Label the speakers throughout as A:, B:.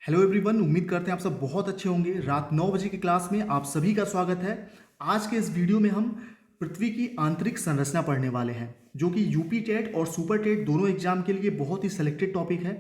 A: Hello everyone, उम्मीद करते हैं आप सब बहुत अच्छे होंगे। रात 9 बजे की क्लास में आप सभी का स्वागत है। आज के इस वीडियो में हम पृथ्वी की आंतरिक संरचना पढ़ने वाले हैं, जो कि यूपी टेट और सुपर टेट दोनों एग्जाम के लिए बहुत ही सिलेक्टेड टॉपिक है।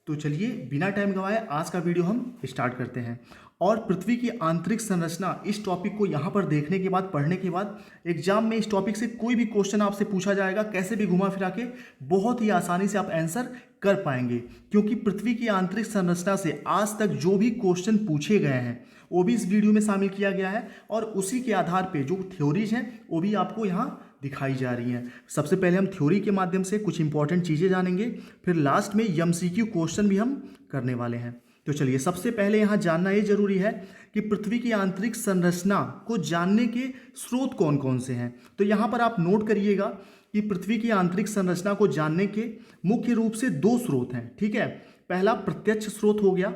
A: तो चलिए बिना टाइम गंवाए आज का वीडियो हम स्टार्ट करते हैं। और पृथ्वी की आंतरिक संरचना इस टॉपिक को यहाँ पर देखने के बाद, पढ़ने के बाद, एग्जाम में इस टॉपिक से कोई भी क्वेश्चन आपसे पूछा जाएगा, कैसे भी घुमा फिरा के बहुत ही आसानी से आप आंसर कर पाएंगे। क्योंकि पृथ्वी की आंतरिक संरचना से आज तक जो भी क्वेश्चन पूछे गए हैं वो भी इस वीडियो में शामिल किया गया है, और उसी के आधार पे जो थ्योरीज हैं वो भी आपको यहाँ दिखाई जा रही हैं। सबसे पहले हम थ्योरी के माध्यम से कुछ इंपॉर्टेंट चीज़ें जानेंगे, फिर लास्ट में एमसीक्यू क्वेश्चन भी हम करने वाले हैं। तो चलिए, सबसे पहले यहाँ जानना ये जरूरी है कि पृथ्वी की आंतरिक संरचना को जानने के स्रोत कौन कौन से हैं। तो यहाँ पर आप नोट करिएगा कि पृथ्वी की आंतरिक संरचना को जानने के मुख्य रूप से दो स्रोत हैं। ठीक है, पहला प्रत्यक्ष स्रोत हो गया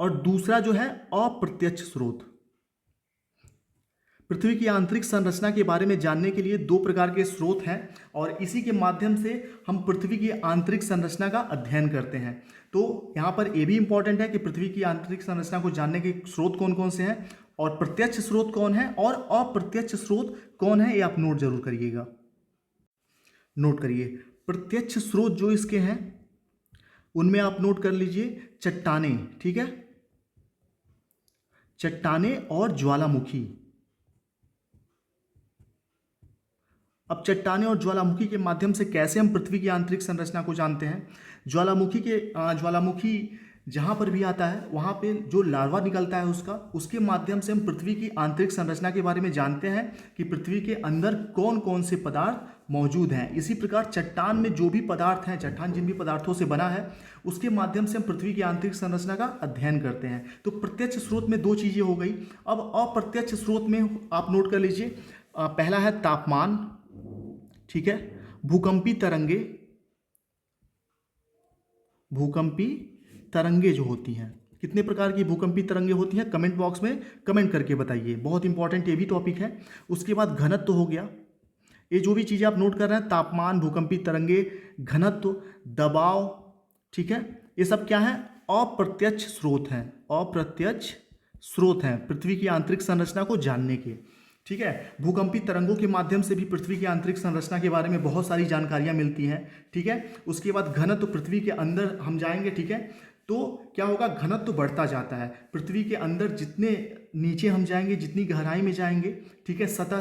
A: और दूसरा जो है अप्रत्यक्ष स्रोत। पृथ्वी की आंतरिक संरचना के बारे में जानने के लिए दो प्रकार के स्रोत हैं, और इसी के माध्यम से हम पृथ्वी की आंतरिक संरचना का अध्ययन करते हैं। तो यहाँ पर यह भी इंपॉर्टेंट है कि पृथ्वी की आंतरिक संरचना को जानने के स्रोत कौन कौन से हैं, और प्रत्यक्ष स्रोत कौन है और अप्रत्यक्ष स्रोत कौन है, ये आप नोट जरूर करिएगा। नोट करिए, प्रत्यक्ष स्रोत जो इसके हैं उनमें आप नोट कर लीजिए चट्टाने। ठीक है, चट्टाने और ज्वालामुखी। अब चट्टाने और ज्वालामुखी के माध्यम से कैसे हम पृथ्वी की आंतरिक संरचना को जानते हैं। ज्वालामुखी जहाँ पर भी आता है वहाँ पे जो लार्वा निकलता है उसके माध्यम से हम पृथ्वी की आंतरिक संरचना के बारे में जानते हैं कि पृथ्वी के अंदर कौन कौन से पदार्थ मौजूद हैं। इसी प्रकार चट्टान में जो भी पदार्थ हैं, चट्टान जिन भी पदार्थों से बना है, उसके माध्यम से हम पृथ्वी की आंतरिक संरचना का अध्ययन करते हैं। तो प्रत्यक्ष स्रोत में दो चीज़ें हो गई। अब अप्रत्यक्ष स्रोत में आप नोट कर लीजिए, पहला है तापमान। ठीक है, भूकंपी तरंगे जो होती हैं। कितने प्रकार की भूकंपी तरंगे होती हैं, कमेंट बॉक्स में कमेंट करके बताइए, बहुत इंपॉर्टेंट ये भी टॉपिक है। उसके बाद घनत्व हो गया। ये जो भी चीज़ें आप नोट कर रहे हैं, तापमान, भूकंपी तरंगे, घनत्व, दबाव, ठीक है, ये सब क्या है, अप्रत्यक्ष स्रोत हैं। अप्रत्यक्ष स्रोत हैं पृथ्वी की आंतरिक संरचना को जानने के। ठीक है, भूकंपी तरंगों के माध्यम से भी पृथ्वी की आंतरिक संरचना के बारे में बहुत सारी जानकारियां मिलती हैं। ठीक है, उसके बाद घनत्व, पृथ्वी के अंदर हम जाएंगे। ठीक है, तो क्या होगा, घनत्व बढ़ता जाता है पृथ्वी के अंदर। जितने नीचे हम जाएंगे, जितनी गहराई में जाएंगे, ठीक है, सतह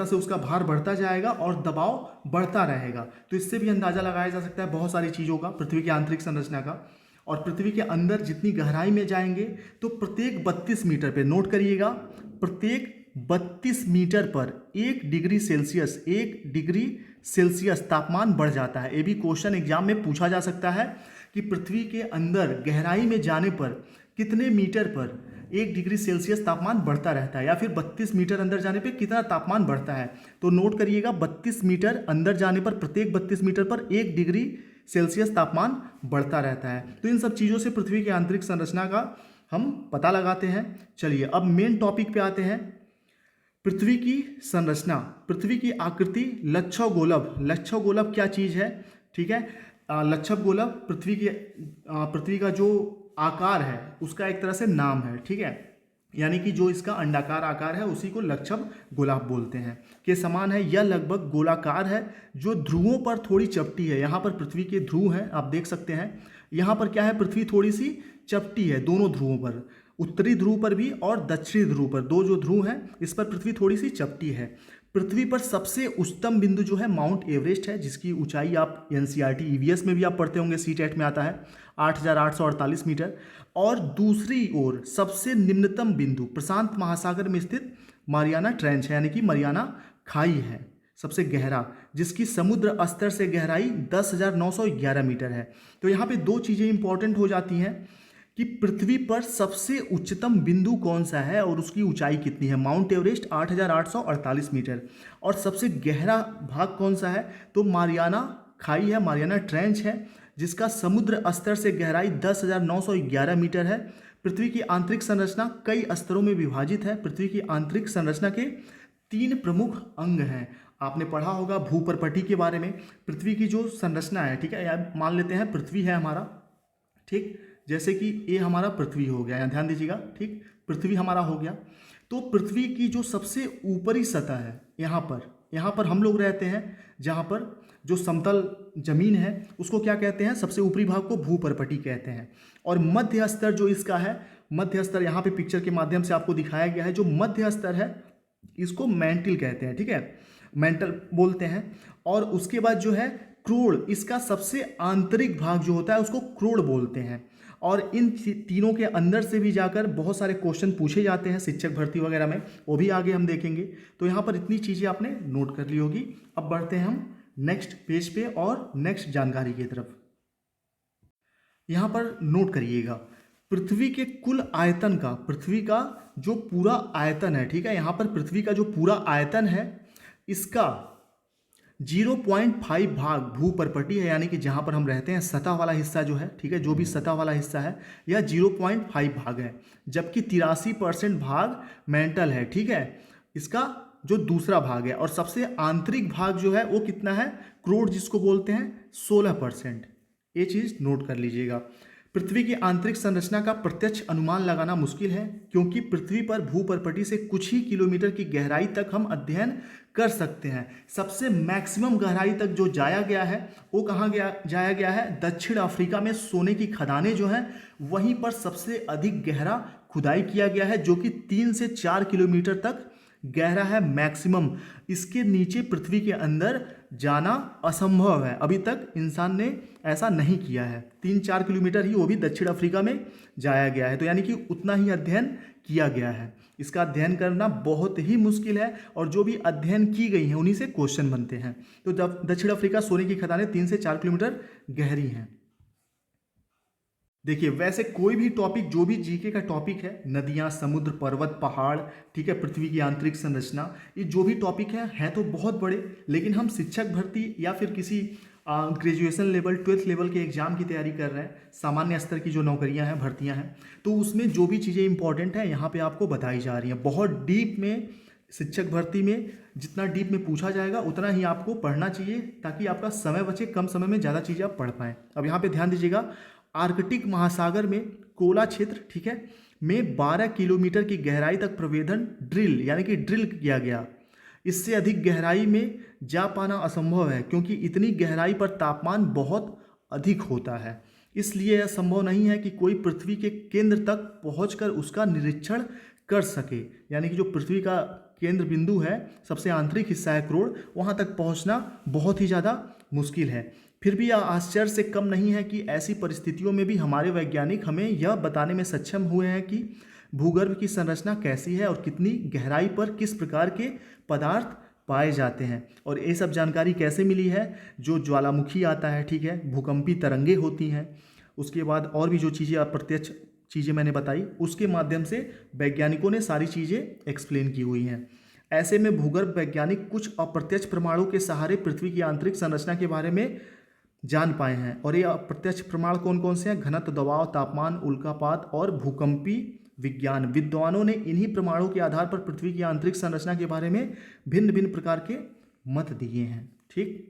A: से उसका भार बढ़ता जाएगा और दबाव बढ़ता रहेगा। तो इससे भी अंदाजा लगाया जा सकता है बहुत सारी चीज़ों का, पृथ्वी की आंतरिक संरचना का। और पृथ्वी के अंदर जितनी गहराई में जाएंगे तो प्रत्येक 32 मीटर पे, नोट करिएगा, प्रत्येक 32 मीटर पर 1 डिग्री सेल्सियस तापमान बढ़ जाता है। ये भी क्वेश्चन एग्जाम में पूछा जा सकता है कि पृथ्वी के अंदर गहराई में जाने पर कितने मीटर पर 1 डिग्री सेल्सियस तापमान बढ़ता रहता है, या फिर 32 मीटर अंदर जाने पर कितना तापमान बढ़ता है। तो नोट करिएगा, 32 मीटर अंदर जाने पर प्रत्येक 32 मीटर पर 1 डिग्री सेल्सियस तापमान बढ़ता रहता है। तो इन सब चीज़ों से पृथ्वी की आंतरिक संरचना का हम पता लगाते हैं। चलिए अब मेन टॉपिक पे आते हैं। पृथ्वी की संरचना, पृथ्वी की आकृति लच्छव गोलक क्या चीज़ है। ठीक है, लच्छव गोलक पृथ्वी का जो आकार है उसका एक तरह से नाम है। ठीक है, यानी कि जो इसका अंडाकार आकार है उसी को लच्छव गोलाप बोलते हैं, के समान है। यह लगभग गोलाकार है जो ध्रुवों पर थोड़ी चपटी है। यहाँ पर पृथ्वी के ध्रुव हैं, आप देख सकते हैं। यहाँ पर क्या है, पृथ्वी थोड़ी सी चपटी है दोनों ध्रुवों पर, उत्तरी ध्रुव पर भी और दक्षिणी ध्रुव पर। दो जो ध्रुव हैं इस पर पृथ्वी थोड़ी सी चपटी है। पृथ्वी पर सबसे उच्चतम बिंदु जो है माउंट एवरेस्ट है, जिसकी ऊंचाई आप एनसीईआरटी ईवीएस में भी आप पढ़ते होंगे, सीटेट में आता है 8,848 मीटर। और दूसरी ओर सबसे निम्नतम बिंदु प्रशांत महासागर में स्थित मारियाना ट्रेंच है, यानी कि मारियाना खाई है सबसे गहरा, जिसकी समुद्र स्तर से गहराई 10,911 मीटर है। तो यहाँ पे दो चीज़ें इंपॉर्टेंट हो जाती हैं कि पृथ्वी पर सबसे उच्चतम बिंदु कौन सा है और उसकी ऊंचाई कितनी है। Mount Everest 8,848 metre. और सबसे गहरा भाग कौन सा है, तो मारियाना खाई है, मारियाना ट्रेंच है, जिसका समुद्र स्तर से गहराई 10,911 मीटर है। पृथ्वी की आंतरिक संरचना कई स्तरों में विभाजित है। पृथ्वी की आंतरिक संरचना के 3 प्रमुख अंग हैं। आपने पढ़ा होगा भूपर्पटी के बारे में। पृथ्वी की जो संरचना है, ठीक है, मान लेते हैं पृथ्वी है हमारा, ठीक, जैसे कि ये हमारा पृथ्वी हो गया, यहाँ ध्यान दीजिएगा, ठीक, पृथ्वी हमारा हो गया। तो पृथ्वी की जो सबसे ऊपरी सतह है यहाँ पर हम लोग रहते हैं, जहाँ पर जो समतल जमीन है उसको क्या कहते हैं, सबसे ऊपरी भाग को भूपर्पटी कहते हैं। और मध्य स्तर जो इसका है, मध्य स्तर यहाँ पे पिक्चर के माध्यम से आपको दिखाया गया है, जो मध्य स्तर है इसको मैंटल कहते हैं, ठीक है, मैंटल बोलते हैं। और उसके बाद जो है क्रोड़, इसका सबसे आंतरिक भाग जो होता है उसको क्रोड़ बोलते हैं। और इन तीनों के अंदर से भी जाकर बहुत सारे क्वेश्चन पूछे जाते हैं शिक्षक भर्ती वगैरह में, वो भी आगे हम देखेंगे। तो यहाँ पर इतनी चीज़ें आपने नोट कर ली होगी। अब बढ़ते हैं हम नेक्स्ट पेज पे और नेक्स्ट जानकारी की तरफ। यहाँ पर नोट करिएगा पृथ्वी के कुल आयतन का, पृथ्वी का जो पूरा आयतन है, ठीक है, यहाँ पर पृथ्वी का जो पूरा आयतन है इसका 0.5 भाग भूपर्पटी है, यानी कि जहाँ पर हम रहते हैं सतह वाला हिस्सा जो है, ठीक है, जो भी सतह वाला हिस्सा है यह 0.5 भाग है, जबकि 83% भाग मेंटल है, ठीक है, इसका जो दूसरा भाग है। और सबसे आंतरिक भाग जो है वो कितना है, क्रोड़ जिसको बोलते हैं 16%। ये चीज़ नोट कर लीजिएगा। पृथ्वी की आंतरिक संरचना का प्रत्यक्ष अनुमान लगाना मुश्किल है, क्योंकि पृथ्वी पर भूपर्पटी से कुछ ही किलोमीटर की गहराई तक हम अध्ययन कर सकते हैं। सबसे मैक्सिमम गहराई तक जो जाया गया है वो कहाँ जाया गया है, दक्षिण अफ्रीका में सोने की खदानें जो हैं वहीं पर सबसे अधिक गहरा खुदाई किया गया है, जो कि 3 से 4 किलोमीटर तक गहरा है मैक्सिमम। इसके नीचे पृथ्वी के अंदर जाना असंभव है, अभी तक इंसान ने ऐसा नहीं किया है। 3-4 किलोमीटर ही, वो भी दक्षिण अफ्रीका में जाया गया है। तो यानी कि उतना ही अध्ययन किया गया है। इसका अध्ययन करना बहुत ही मुश्किल है, और जो भी अध्ययन की गई हैं उन्हीं से क्वेश्चन बनते हैं। तो दक्षिण अफ्रीका सोने की खदानें 3 से 4 किलोमीटर गहरी हैं। देखिए, वैसे कोई भी टॉपिक, जो भी जीके का टॉपिक है, नदियाँ, समुद्र, पर्वत, पहाड़, ठीक है, पृथ्वी की आंतरिक संरचना, ये जो भी टॉपिक हैं तो बहुत बड़े, लेकिन हम शिक्षक भर्ती या फिर किसी ग्रेजुएशन लेवल, 12th लेवल के एग्जाम की तैयारी कर रहे हैं, सामान्य स्तर की जो नौकरियां हैं, भर्तियां हैं, तो उसमें जो भी चीज़ें इंपॉर्टेंट हैं यहाँ पे आपको बताई जा रही हैं। बहुत डीप में शिक्षक भर्ती में जितना डीप में पूछा जाएगा उतना ही आपको पढ़ना चाहिए, ताकि आपका समय बचे, कम समय में ज़्यादा चीज़ें आप पढ़ पाएँ। अब यहाँ पर ध्यान दीजिएगा, आर्कटिक महासागर में कोला क्षेत्र, ठीक है, में 12 किलोमीटर की गहराई तक प्रवेदन ड्रिल, यानी कि ड्रिल किया गया। इससे अधिक गहराई में जा पाना असंभव है, क्योंकि इतनी गहराई पर तापमान बहुत अधिक होता है। इसलिए यह संभव नहीं है कि कोई पृथ्वी के केंद्र तक पहुंचकर उसका निरीक्षण कर सके। यानी कि जो पृथ्वी का केंद्र बिंदु है, सबसे आंतरिक हिस्सा है क्रोड़, वहां तक पहुंचना बहुत ही ज़्यादा मुश्किल है। फिर भी यह आश्चर्य से कम नहीं है कि ऐसी परिस्थितियों में भी हमारे वैज्ञानिक हमें यह बताने में सक्षम हुए हैं कि भूगर्भ की संरचना कैसी है और कितनी गहराई पर किस प्रकार के पदार्थ पाए जाते हैं। और ये सब जानकारी कैसे मिली है, जो ज्वालामुखी आता है, ठीक है, भूकंपी तरंगे होती हैं, उसके बाद और भी जो चीज़ें अप्रत्यक्ष चीज़ें मैंने बताई, उसके माध्यम से वैज्ञानिकों ने सारी चीज़ें एक्सप्लेन की हुई हैं। ऐसे में भूगर्भ वैज्ञानिक कुछ अप्रत्यक्ष प्रमाणों के सहारे पृथ्वी की आंतरिक संरचना के बारे में जान पाए हैं। और ये अप्रत्यक्ष प्रमाण कौन कौन से हैं? घनत्व, दबाव, तापमान, उल्कापात और भूकंपी विज्ञान। विद्वानों ने इन्हीं प्रमाणों के आधार पर पृथ्वी की आंतरिक संरचना के बारे में भिन्न भिन्न प्रकार के मत दिए हैं। ठीक,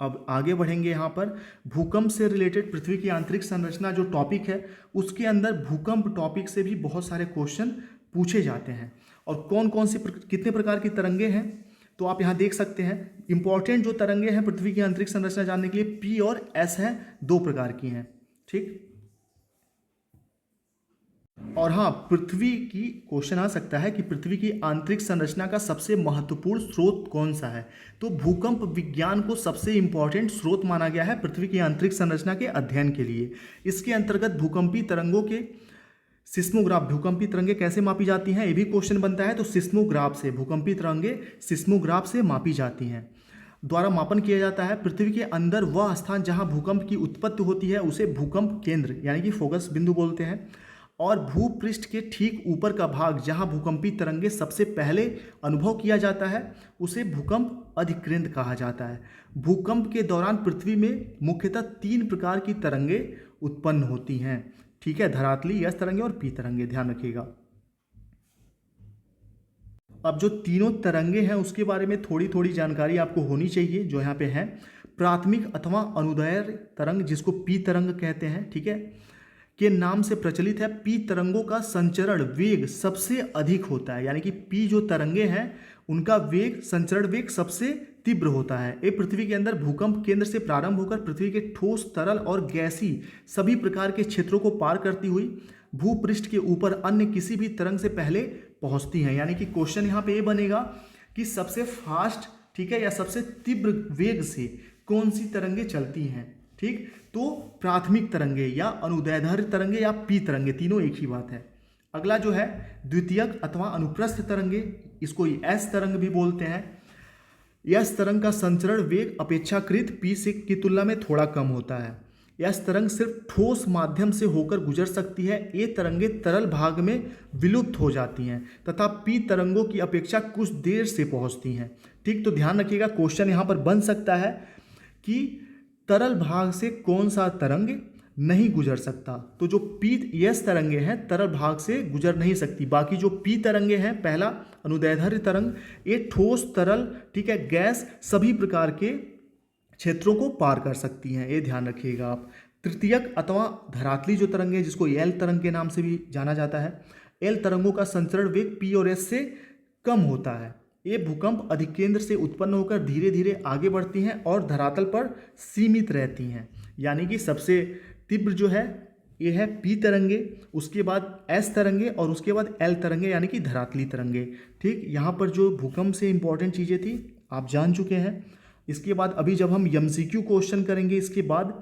A: अब आगे बढ़ेंगे। यहाँ पर भूकंप से रिलेटेड पृथ्वी की आंतरिक संरचना जो टॉपिक है, उसके अंदर भूकंप टॉपिक से भी बहुत सारे क्वेश्चन पूछे जाते हैं। और कौन कौन सी कितने प्रकार की तरंगे हैं, तो आप यहाँ देख सकते हैं। इंपॉर्टेंट जो तरंगे हैं पृथ्वी की आंतरिक संरचना जानने के लिए, पी और एस हैं, 2 प्रकार की हैं। ठीक, और हाँ, पृथ्वी की क्वेश्चन आ सकता है कि पृथ्वी की आंतरिक संरचना का सबसे महत्वपूर्ण स्रोत कौन सा है? तो भूकंप विज्ञान को सबसे इंपॉर्टेंट स्रोत माना गया है पृथ्वी की आंतरिक संरचना के अध्ययन के लिए। इसके अंतर्गत भूकंपी तरंगों के सिस्मोग्राफ, भूकंपी तरंगे कैसे मापी जाती हैं, ये भी क्वेश्चन बनता है। तो सिस्मोग्राफ से, भूकंपी तरंगे सिस्मोग्राफ से मापी जाती हैं, द्वारा मापन किया जाता है। पृथ्वी के अंदर वह स्थान जहां भूकंप की उत्पत्ति होती है उसे भूकंप केंद्र यानी कि फोकस बिंदु बोलते हैं। और भूपृष्ठ के ठीक ऊपर का भाग जहां भूकंपी तरंगे सबसे पहले अनुभव किया जाता है उसे भूकंप अधिकेंद्र कहा जाता है। भूकंप के दौरान पृथ्वी में मुख्यतः 3 प्रकार की तरंगे उत्पन्न होती हैं। ठीक है, धरातली, यस तरंगे और पी तरंगे, ध्यान रखिएगा। अब जो तीनों तरंगे हैं उसके बारे में थोड़ी थोड़ी जानकारी आपको होनी चाहिए, जो यहाँ पे है। प्राथमिक अथवा अनुदैर्घ्य तरंग, जिसको पी तरंग कहते हैं, ठीक है, के नाम से प्रचलित है। पी तरंगों का संचरण वेग सबसे अधिक होता है, यानी कि पी जो तरंगे हैं उनका वेग, संचरण वेग सबसे तीव्र होता है। ये पृथ्वी के अंदर भूकंप केंद्र से प्रारंभ होकर पृथ्वी के ठोस, तरल और गैसीय सभी प्रकार के क्षेत्रों को पार करती हुई भूपृष्ठ के ऊपर अन्य किसी भी तरंग से पहले पहुंचती हैं। यानी कि क्वेश्चन यहाँ पे ये बनेगा कि सबसे फास्ट, ठीक है, या सबसे तीव्र वेग से कौन सी तरंगे चलती हैं। ठीक, तो प्राथमिक तरंगे या अनुदैर्ध्य तरंगे या पी तरंगे, तीनों एक ही बात है। अगला जो है द्वितीयक अथवा अनुप्रस्थ तरंगे, इसको एस तरंग भी बोलते हैं। एस तरंग का संचरण वेग अपेक्षाकृत पी से की तुलना में थोड़ा कम होता है। एस तरंग सिर्फ ठोस माध्यम से होकर गुजर सकती है। ये तरंगे तरल भाग में विलुप्त हो जाती हैं तथा पी तरंगों की अपेक्षा कुछ देर से पहुंचती हैं। ठीक, तो ध्यान रखिएगा, क्वेश्चन यहाँ पर बन सकता है कि तरल भाग से कौन सा तरंग नहीं गुजर सकता। तो जो पी एस तरंगे हैं तरल भाग से गुजर नहीं सकती। बाकी जो पी तरंगे हैं, पहला अनुदैर्ध्य तरंग, ये ठोस, तरल, ठीक है, गैस सभी प्रकार के क्षेत्रों को पार कर सकती हैं, ये ध्यान रखिएगा आप। तृतीयक अथवा धरातली जो तरंगे, जिसको एल तरंग के नाम से भी जाना जाता है, एल तरंगों का संचरण वेग पी और एस से कम होता है। ये भूकंप अधिकेंद्र से उत्पन्न होकर धीरे धीरे आगे बढ़ती हैं और धरातल पर सीमित रहती हैं। यानी कि सबसे तीव्र जो है ये है पी तरंगे, उसके बाद एस तरंगे और उसके बाद एल तरंगे यानी कि धरातली तरंगे। ठीक, यहाँ पर जो भूकंप से इंपॉर्टेंट चीज़ें थी आप जान चुके हैं। इसके बाद अभी जब हम एमसीक्यू क्वेश्चन करेंगे इसके बाद,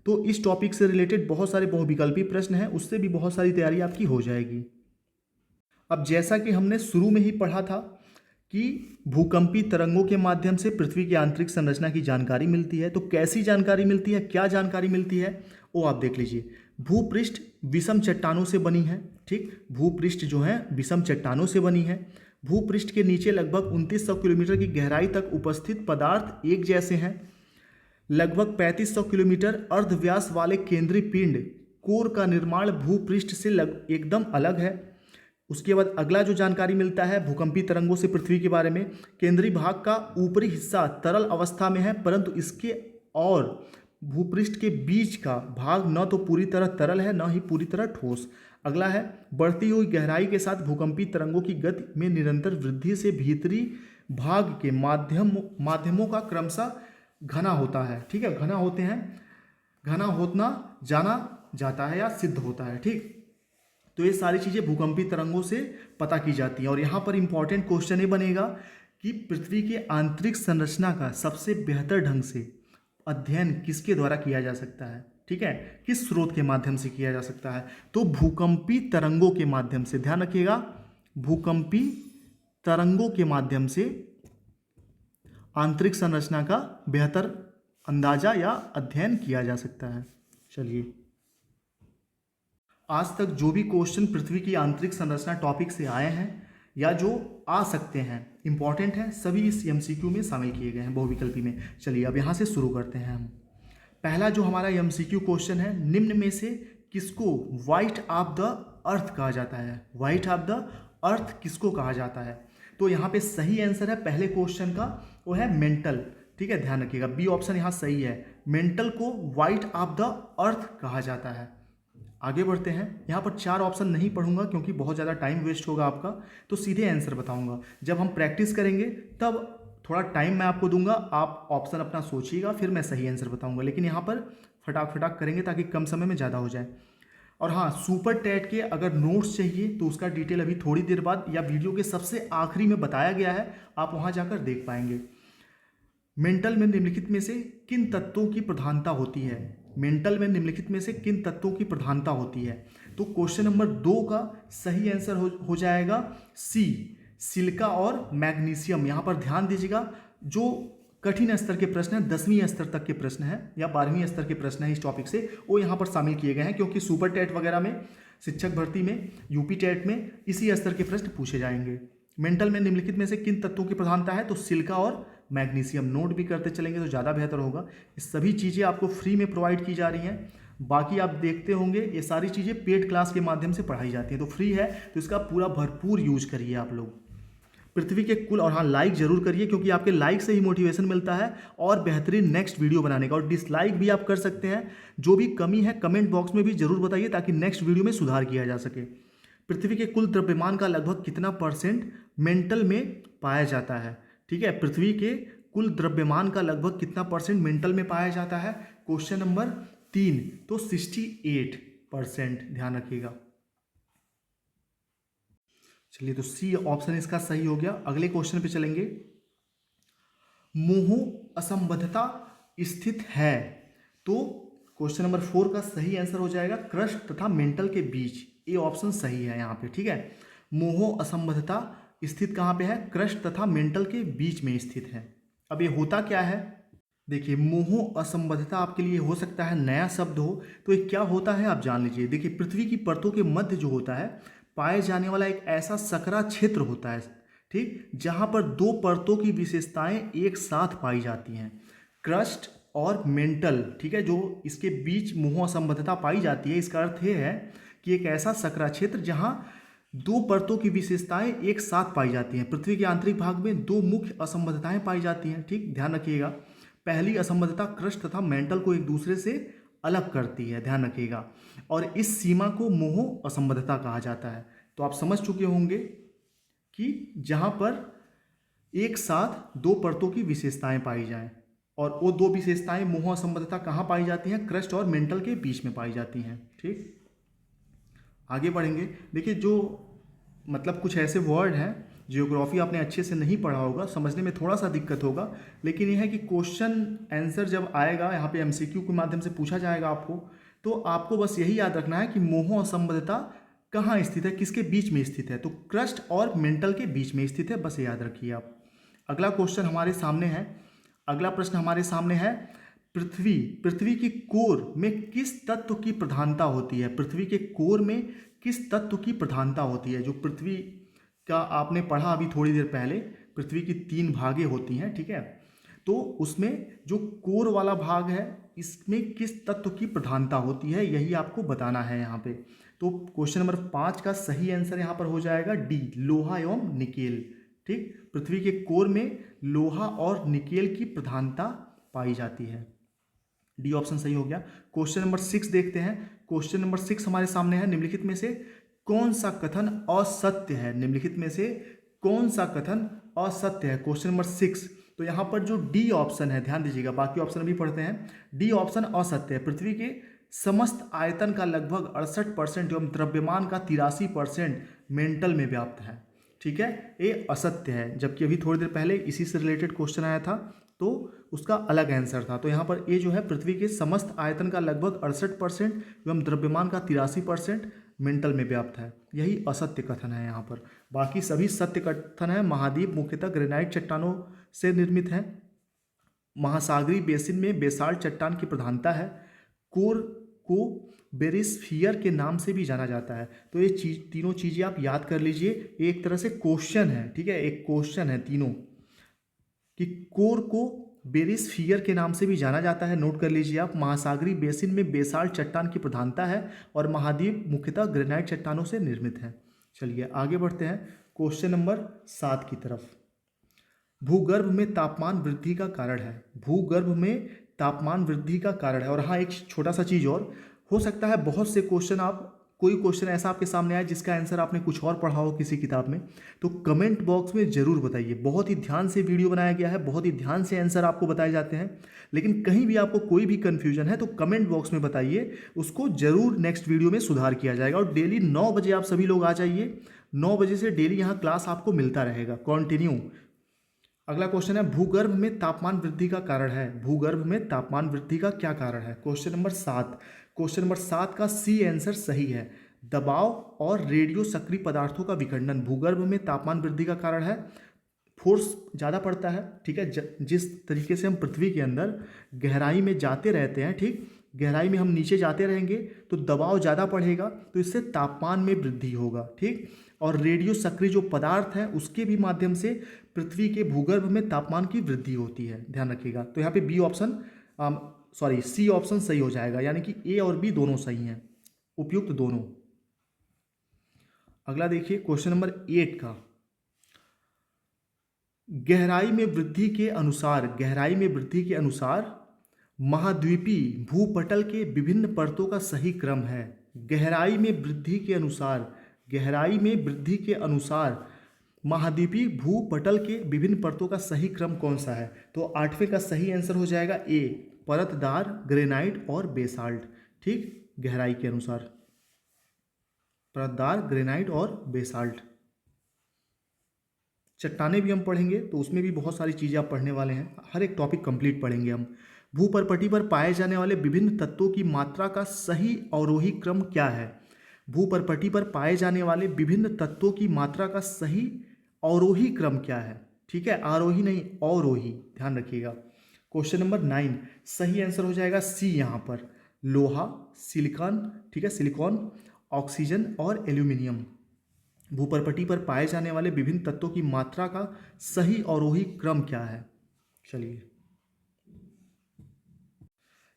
A: तो इस टॉपिक से रिलेटेड बहुत सारे बहुविकल्पी प्रश्न हैं, उससे भी बहुत सारी तैयारी आपकी हो जाएगी। अब जैसा कि हमने शुरू में ही पढ़ा था कि भूकंपी तरंगों के माध्यम से पृथ्वी की आंतरिक संरचना की जानकारी मिलती है, तो कैसी जानकारी मिलती है, क्या जानकारी मिलती है, वो आप देख लीजिए। भूपृष्ठ विषम चट्टानों से बनी है। ठीक, भूपृष्ठ जो है विषम चट्टानों से बनी है। भूपृष्ठ के नीचे लगभग 2900 किलोमीटर की गहराई तक उपस्थित पदार्थ एक जैसे हैं। लगभग 3500 किलोमीटर अर्धव्यास वाले केंद्रीय पिंड कोर का निर्माण भूपृष्ठ से एकदम अलग है। उसके बाद अगला जो जानकारी मिलता है भूकंपी तरंगों से पृथ्वी के बारे में, केंद्रीय भाग का ऊपरी हिस्सा तरल अवस्था में है, परंतु इसके और भूपृष्ठ के बीच का भाग न तो पूरी तरह तरल है न ही पूरी तरह ठोस। अगला है बढ़ती हुई गहराई के साथ भूकंपी तरंगों की गति में निरंतर वृद्धि से भीतरी भाग के माध्यमों का क्रमशः घना होता है। ठीक है, घना होते हैं, घना होना जाना जाता है या सिद्ध होता है। ठीक, तो ये सारी चीज़ें भूकंपी तरंगों से पता की जाती हैं। और यहाँ पर इंपॉर्टेंट क्वेश्चन ये बनेगा कि पृथ्वी के आंतरिक संरचना का सबसे बेहतर ढंग से अध्ययन किसके द्वारा किया जा सकता है। ठीक है, किस स्रोत के माध्यम से किया जा सकता है, तो भूकंपी तरंगों के माध्यम से। ध्यान रखिएगा, भूकंपी तरंगों के माध्यम से आंतरिक संरचना का बेहतर अंदाजा या अध्ययन किया जा सकता है। चलिए, आज तक जो भी क्वेश्चन पृथ्वी की आंतरिक संरचना टॉपिक से आए हैं या जो आ सकते हैं, इंपॉर्टेंट हैं, सभी इस एमसीक्यू में शामिल किए गए हैं बहुविकल्पी में। चलिए अब यहाँ से शुरू करते हैं हम। पहला जो हमारा एमसीक्यू क्वेश्चन है, निम्न में से किसको व्हाइट ऑफ द अर्थ कहा जाता है। व्हाइट ऑफ द अर्थ किसको कहा जाता है, तो यहाँ पे सही आंसर है पहले क्वेश्चन का, वो है मेंटल। ठीक है, ध्यान रखिएगा, बी ऑप्शन यहाँ सही है। मेंटल को व्हाइट ऑफ द अर्थ कहा जाता है। आगे बढ़ते हैं, यहाँ पर 4 ऑप्शन नहीं पढ़ूंगा क्योंकि बहुत ज़्यादा टाइम वेस्ट होगा आपका, तो सीधे आंसर बताऊंगा। जब हम प्रैक्टिस करेंगे तब थोड़ा टाइम मैं आपको दूंगा, आप ऑप्शन अपना सोचिएगा, फिर मैं सही आंसर बताऊंगा। लेकिन यहाँ पर फटाक करेंगे ताकि कम समय में ज़्यादा हो जाए। और हाँ, सुपर टेट के अगर नोट्स चाहिए तो उसका डिटेल अभी थोड़ी देर बाद या वीडियो के सबसे आखिरी में बताया गया है, आप वहाँ जाकर देख पाएंगे। मेंटल में निम्नलिखित में से किन तत्वों की प्रधानता होती है। मेंटल में निम्नलिखित में से किन तत्वों की प्रधानता होती है, तो क्वेश्चन नंबर 2 का सही आंसर हो जाएगा सी, सिलिका और मैग्नीशियम। यहाँ पर ध्यान दीजिएगा, जो कठिन स्तर के प्रश्न हैं, 10वीं स्तर तक के प्रश्न हैं या 12वीं स्तर के प्रश्न हैं इस टॉपिक से, वो यहाँ पर शामिल किए गए हैं, क्योंकि सुपर टेट वगैरह में, शिक्षक भर्ती में, यूपी टेट में इसी स्तर के प्रश्न पूछे जाएंगे। मेंटल में निम्नलिखित में से किन तत्वों की प्रधानता है, तो सिलिका और मैग्नीशियम। नोट भी करते चलेंगे तो ज़्यादा बेहतर होगा। ये सभी चीज़ें आपको फ्री में प्रोवाइड की जा रही हैं। बाकी आप देखते होंगे ये सारी चीज़ें पेड क्लास के माध्यम से पढ़ाई जाती हैं, तो फ्री है तो इसका पूरा भरपूर यूज करिए आप लोग। पृथ्वी के कुल, और हाँ लाइक जरूर करिए क्योंकि आपके लाइक से ही मोटिवेशन मिलता है और बेहतरीन नेक्स्ट वीडियो बनाने का। और डिसलाइक भी आप कर सकते हैं, जो भी कमी है कमेंट बॉक्स में भी जरूर बताइए ताकि नेक्स्ट वीडियो में सुधार किया जा सके। पृथ्वी के कुल द्रव्यमान का लगभग कितना परसेंट मेंटल में पाया जाता है? ठीक है, पृथ्वी के कुल द्रव्यमान का लगभग कितना परसेंट मेंटल में पाया जाता है? क्वेश्चन नंबर 3, तो 68%, ध्यान रखिएगा। चलिए, तो सी ऑप्शन इसका सही हो गया। अगले क्वेश्चन पे चलेंगे। मोह असंबद्धता स्थित है, तो क्वेश्चन नंबर 4 का सही आंसर हो जाएगा क्रस्ट तथा मेंटल के बीच। ये ऑप्शन सही है यहाँ पे, ठीक है। मोह असंबद्धता स्थित कहाँ पे है? क्रस्ट तथा मेंटल के बीच में स्थित है। अब ये होता क्या है? देखिए, मोह असंबद्धता आपके लिए हो सकता है नया शब्द हो, तो ये क्या होता है आप जान लीजिए। देखिए, पृथ्वी की परतों के मध्य जो होता है पाए जाने वाला एक ऐसा सकरा क्षेत्र होता है, ठीक, जहां पर दो परतों की विशेषताएं एक साथ पाई जाती हैं, क्रस्ट और मेंटल, ठीक है। जो इसके बीच मोह असंबद्धता पाई जाती है, इसका अर्थ ये है कि एक ऐसा सकरा क्षेत्र जहां दो परतों की विशेषताएं एक साथ पाई जाती हैं। पृथ्वी के आंतरिक भाग में दो मुख्य असंबद्धताएं पाई जाती हैं, ठीक, ध्यान रखिएगा। पहली असंबद्धता क्रस्ट तथा मेंटल को एक दूसरे से अलग करती है, ध्यान रखिएगा, और इस सीमा को मोह असंबद्धता कहा जाता है। तो आप समझ चुके होंगे कि जहां पर एक साथ दो परतों की विशेषताएं पाई जाएं, और वो दो विशेषताएं मोह असंबद्धता कहाँ पाई जाती हैं? क्रस्ट और मेंटल के बीच में पाई जाती हैं, ठीक। आगे बढ़ेंगे। देखिए, जो मतलब कुछ ऐसे वर्ड हैं, जियोग्राफी आपने अच्छे से नहीं पढ़ा होगा, समझने में थोड़ा सा दिक्कत होगा, लेकिन यह है कि क्वेश्चन आंसर जब आएगा यहाँ पे एमसीक्यू के माध्यम से पूछा जाएगा आपको, तो आपको बस यही याद रखना है कि मोह असंबद्धता कहाँ स्थित है, किसके बीच में स्थित है? तो क्रस्ट और मेंटल के बीच में स्थित है, बस याद रखिए आप। अगला क्वेश्चन हमारे सामने है, अगला प्रश्न हमारे सामने है, पृथ्वी की कोर में किस तत्व की प्रधानता होती है? पृथ्वी के कोर में किस तत्व की प्रधानता होती है? जो पृथ्वी का आपने पढ़ा अभी थोड़ी देर पहले, पृथ्वी की 3 भागें होती हैं, ठीक है। तो उसमें जो कोर वाला भाग है, इसमें किस तत्व की प्रधानता होती है, यही आपको बताना है यहाँ पे। तो क्वेश्चन नंबर 5 का सही आंसर यहाँ पर हो जाएगा डी, लोहा एवं निकेल, ठीक। पृथ्वी के कोर में लोहा और निकेल की प्रधानता पाई जाती है, डी ऑप्शन सही हो गया। क्वेश्चन नंबर 6 देखते हैं। क्वेश्चन नंबर 6 हमारे सामने है, निम्नलिखित में से कौन सा कथन असत्य है? निम्नलिखित में से कौन सा कथन असत्य है? क्वेश्चन नंबर 6, तो यहाँ पर जो डी ऑप्शन है, ध्यान दीजिएगा, बाकी ऑप्शन अभी पढ़ते हैं। डी ऑप्शन असत्य है। पृथ्वी के समस्त आयतन का लगभग 68% एवं द्रव्यमान का 83% मेंटल में व्याप्त है, ठीक है, ये असत्य है। जबकि अभी थोड़ी देर पहले इसी से रिलेटेड क्वेश्चन आया था, तो उसका अलग आंसर था। तो यहाँ पर ये जो है, पृथ्वी के समस्त आयतन का लगभग 68% एवं द्रव्यमान का 83% मेंटल में व्याप्त है, यही असत्य कथन है यहाँ पर। बाकी सभी सत्य कथन है। महाद्वीप मुख्यतः ग्रेनाइट चट्टानों से निर्मित है। महासागरीय बेसिन में बेसाल्ट चट्टान की प्रधानता है। कोर को बेरिस्फियर के नाम से भी जाना जाता है। तो ये तीनों चीज़ें आप याद कर लीजिए, एक तरह से क्वेश्चन है, ठीक है, एक क्वेश्चन है तीनों, कि कोर को बेरिस्फियर के नाम से भी जाना जाता है, नोट कर लीजिए आप। महासागरीय बेसिन में बेसाल्ट चट्टान की प्रधानता है और महाद्वीप मुख्यतः ग्रेनाइट चट्टानों से निर्मित है। चलिए आगे बढ़ते हैं क्वेश्चन नंबर 7 की तरफ। भूगर्भ में तापमान वृद्धि का कारण है। भूगर्भ में तापमान वृद्धि का कारण है। और हाँ, एक छोटा सा चीज़ और, हो सकता है बहुत से क्वेश्चन आप, कोई क्वेश्चन ऐसा आपके सामने आए जिसका आंसर आपने कुछ और पढ़ा हो किसी किताब में, तो कमेंट बॉक्स में ज़रूर बताइए। बहुत ही ध्यान से वीडियो बनाया गया है, बहुत ही ध्यान से आंसर आपको बताए जाते हैं, लेकिन कहीं भी आपको कोई भी कन्फ्यूजन है तो कमेंट बॉक्स में बताइए, उसको ज़रूर नेक्स्ट वीडियो में सुधार किया जाएगा। और डेली 9 बजे आप सभी लोग आ जाइए, 9 बजे से डेली यहाँ क्लास आपको मिलता रहेगा कंटिन्यू। अगला क्वेश्चन है, भूगर्भ में तापमान वृद्धि का कारण है। भूगर्भ में तापमान वृद्धि का क्या कारण है? Question number 7। क्वेश्चन नंबर 7 का सी आंसर सही है, दबाव और रेडियो सक्रिय पदार्थों का विखंडन भूगर्भ में तापमान वृद्धि का कारण है। फोर्स ज़्यादा पड़ता है, ठीक है, जिस तरीके से हम पृथ्वी के अंदर गहराई में जाते रहते हैं, ठीक, गहराई में हम नीचे जाते रहेंगे तो दबाव ज़्यादा बढ़ेगा, तो इससे तापमान में वृद्धि होगा, ठीक। और रेडियो सक्रिय जो पदार्थ है उसके भी माध्यम से पृथ्वी के भूगर्भ में तापमान की वृद्धि होती है, ध्यान रखिएगा। तो यहाँ पे बी ऑप्शन, सी ऑप्शन सही हो जाएगा, यानी कि ए और बी दोनों सही हैं, उपयुक्त दोनों। अगला देखिए क्वेश्चन नंबर 8 का, गहराई में वृद्धि के अनुसार, गहराई में वृद्धि के अनुसार महाद्वीपीय भूपटल के विभिन्न परतों का सही क्रम है। गहराई में वृद्धि के अनुसार, गहराई में वृद्धि के अनुसार महाद्वीपीय भूपटल के विभिन्न परतों का सही क्रम कौन सा है? तो 8वें का सही आंसर हो जाएगा ए, परतदार, ग्रेनाइट और बेसाल्ट। ठीक, गहराई के अनुसार परतदार, ग्रेनाइट और बेसाल्ट। चट्टाने भी हम पढ़ेंगे तो उसमें भी बहुत सारी चीज़ें आप पढ़ने वाले हैं, हर एक टॉपिक कंप्लीट पढ़ेंगे हम। भूपरपटी पर पाए जाने वाले विभिन्न तत्वों की मात्रा का सही अवरोही क्रम क्या है? भूपरपटी पर पाए जाने वाले विभिन्न तत्वों की मात्रा का सही अवरोही क्रम क्या है? ठीक है, आरोही नहीं, अवरोही, ध्यान रखिएगा। क्वेश्चन नंबर 9, सही आंसर हो जाएगा सी यहाँ पर, लोहा, सिलिकॉन, ठीक है, सिलिकॉन, ऑक्सीजन और एल्यूमिनियम। भूपरपटी पर पाए जाने वाले विभिन्न तत्वों की मात्रा का सही अवरोही क्रम क्या है? चलिए,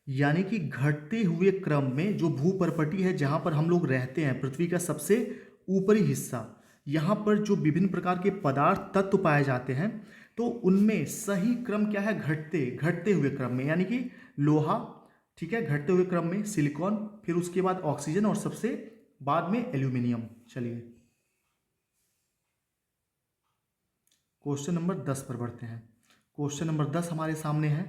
A: यानी कि घटते हुए क्रम में जो भूपरपटी है जहाँ पर हम लोग रहते हैं, पृथ्वी का सबसे ऊपरी हिस्सा, यहाँ पर जो विभिन्न प्रकार के पदार्थ तत्व पाए जाते हैं, तो उनमें सही क्रम क्या है? घटते हुए क्रम में, यानी कि लोहा, ठीक है, घटते हुए क्रम में सिलिकॉन, फिर उसके बाद ऑक्सीजन और सबसे बाद में एल्यूमिनियम। चलिए क्वेश्चन नंबर 10 पर बढ़ते हैं। क्वेश्चन नंबर 10 हमारे सामने है,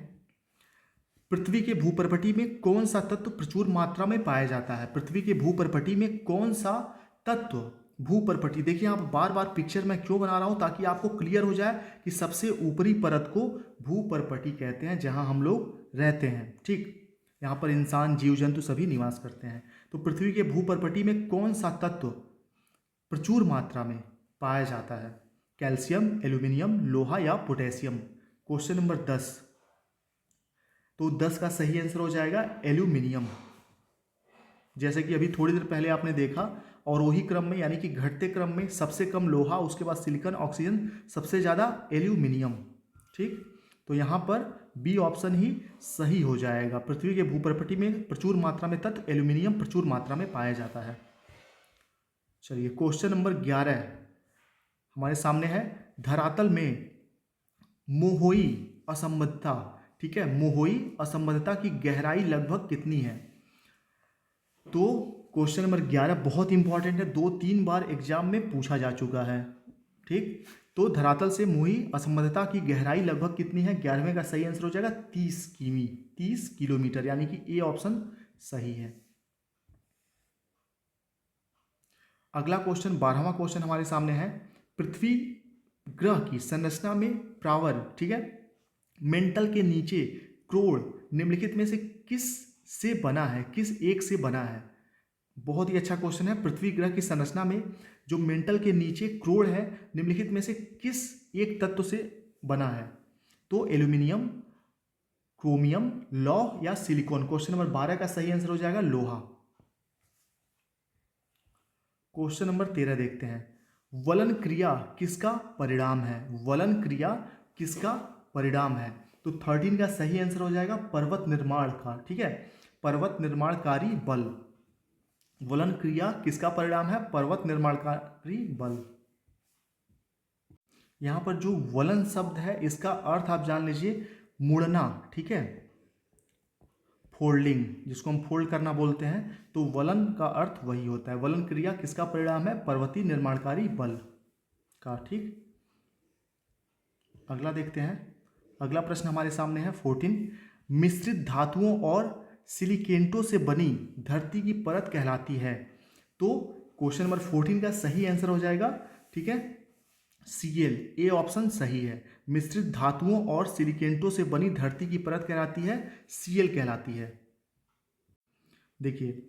A: पृथ्वी के भूपरपटी में कौन सा तत्व प्रचुर मात्रा में पाया जाता है? पृथ्वी के भूपरपटी में कौन सा तत्व, भूपरपटी, देखिए यहाँ पर बार बार पिक्चर मैं क्यों बना रहा हूँ, ताकि आपको क्लियर हो जाए कि सबसे ऊपरी परत को भूपरपटी कहते हैं, जहाँ हम लोग रहते हैं। ठीक, यहाँ पर इंसान, जीव जंतु सभी निवास करते हैं। तो पृथ्वी के भूपरपटी में कौन सा तत्व प्रचुर मात्रा में पाया जाता है? कैल्शियम, एल्यूमिनियम, लोहा या पोटेशियम। क्वेश्चन नंबर 10, तो 10 का सही आंसर हो जाएगा एल्यूमिनियम। जैसे कि अभी थोड़ी देर पहले आपने देखा, और वही क्रम में, यानी कि घटते क्रम में सबसे कम लोहा, उसके बाद सिलिकॉन, ऑक्सीजन, सबसे ज़्यादा एल्यूमिनियम। ठीक, तो यहाँ पर बी ऑप्शन ही सही हो जाएगा। पृथ्वी के भूपरपटी में प्रचुर मात्रा में तत्व एल्यूमिनियम प्रचुर मात्रा में पाया जाता है। चलिए क्वेश्चन नंबर 11 हमारे सामने है, धरातल में मोहोई असंबद्धता, ठीक है, मोहोई असंबद्धता की गहराई लगभग कितनी है? तो क्वेश्चन नंबर 11 बहुत इंपॉर्टेंट है, 2-3 बार एग्जाम में पूछा जा चुका है। ठीक, तो धरातल से मोही असंबद्धता की गहराई लगभग कितनी है? 11वें का सही आंसर हो जाएगा 30 किमी, 30 किलोमीटर, यानी कि ए ऑप्शन सही है। अगला क्वेश्चन 12वां क्वेश्चन हमारे सामने है, पृथ्वी ग्रह की संरचना में प्रावर, ठीक है, मेंटल के नीचे क्रोड़ निम्नलिखित में से किस से बना है? किस एक से बना है? बहुत ही अच्छा क्वेश्चन है। पृथ्वी ग्रह की संरचना में जो मेंटल के नीचे क्रोड़ है, निम्नलिखित में से किस एक तत्व से बना है? तो एल्यूमिनियम, क्रोमियम, लौह या सिलिकॉन। क्वेश्चन नंबर 12 का सही आंसर हो जाएगा लोहा। क्वेश्चन नंबर 13 देखते हैं, वलन क्रिया किसका परिणाम है? वलन क्रिया किसका परिणाम है? तो 13 का सही आंसर हो जाएगा पर्वत निर्माण का, ठीक है, पर्वत निर्माणकारी बल। वलन क्रिया किसका परिणाम है? पर्वत निर्माणकारी बल। यहां पर जो वलन शब्द है, इसका अर्थ आप जान लीजिए मुड़ना, ठीक है, फोल्डिंग, जिसको हम फोल्ड करना बोलते हैं, तो वलन का अर्थ वही होता है। वलन क्रिया किसका परिणाम है? पर्वतीय निर्माणकारी बल का। ठीक, अगला देखते हैं। अगला प्रश्न हमारे सामने है 14, मिश्रित धातुओं और सिलिकेंटों से बनी धरती की परत कहलाती है? तो क्वेश्चन नंबर 14 का सही आंसर हो जाएगा, ठीक है, Cl, ए ऑप्शन सही है। मिश्रित धातुओं और सिलिकेंटों से बनी धरती की परत कहलाती है, Cl कहलाती है। देखिए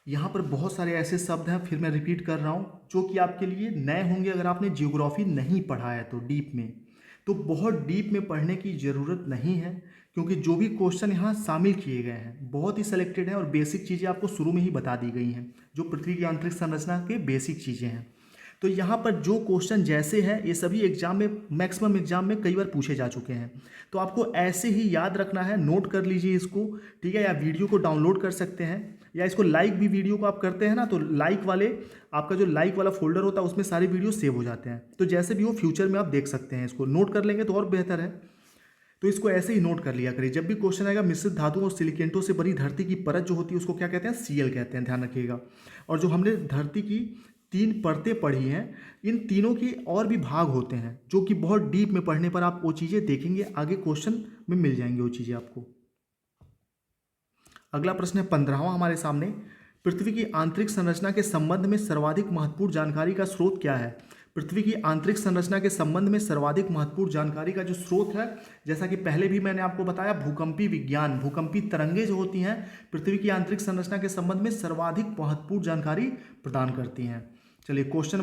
A: यहाँ पर बहुत सारे ऐसे शब्द हैं, फिर मैं रिपीट कर रहा हूँ, जो कि आपके लिए नए होंगे अगर आपने जियोग्राफी नहीं पढ़ा है तो डीप में। तो बहुत डीप में पढ़ने की ज़रूरत नहीं है, क्योंकि जो भी क्वेश्चन यहाँ शामिल किए गए हैं बहुत ही सिलेक्टेड हैं और बेसिक चीज़ें आपको शुरू में ही बता दी गई हैं, जो पृथ्वी की आंतरिक संरचना के बेसिक चीज़ें हैं। तो यहाँ पर जो क्वेश्चन जैसे हैं ये सभी एग्जाम में, मैक्सिमम एग्जाम में कई बार पूछे जा चुके हैं। तो आपको ऐसे ही याद रखना है, नोट कर लीजिए इसको, ठीक है, या वीडियो को डाउनलोड कर सकते हैं, या इसको लाइक भी, वीडियो को आप करते हैं ना तो लाइक वाले, आपका जो लाइक वाला फोल्डर होता है उसमें सारे वीडियो सेव हो जाते हैं। तो जैसे भी हो फ्यूचर में आप देख सकते हैं, इसको नोट कर लेंगे तो और बेहतर है। तो इसको ऐसे ही नोट कर लिया करिए। जब भी क्वेश्चन आएगा मिश्रित धातुओं और सिलिकेंटों से बनी धरती की परत जो होती है उसको क्या कहते हैं, सीएल कहते हैं, ध्यान रखिएगा। और जो हमने धरती की 3 परतें पढ़ी हैं, इन तीनों के और भी भाग होते हैं जो कि बहुत डीप में पढ़ने पर आप वो चीज़ें देखेंगे, आगे क्वेश्चन में मिल जाएंगे वो चीज़ें आपको। अगला प्रश्न है 15वां हमारे सामने, पृथ्वी की आंतरिक संरचना के संबंध में सर्वाधिक महत्वपूर्ण जानकारी का स्रोत क्या है। पृथ्वी की आंतरिक संरचना के संबंध में सर्वाधिक महत्वपूर्ण जानकारी का जो स्रोत है, जैसा कि पहले भी मैंने आपको बताया, भूकंपी विज्ञान, भूकंपी तरंगे जो होती हैं पृथ्वी की आंतरिक संरचना के संबंध में सर्वाधिक महत्वपूर्ण जानकारी प्रदान करती हैं। चलिए क्वेश्चन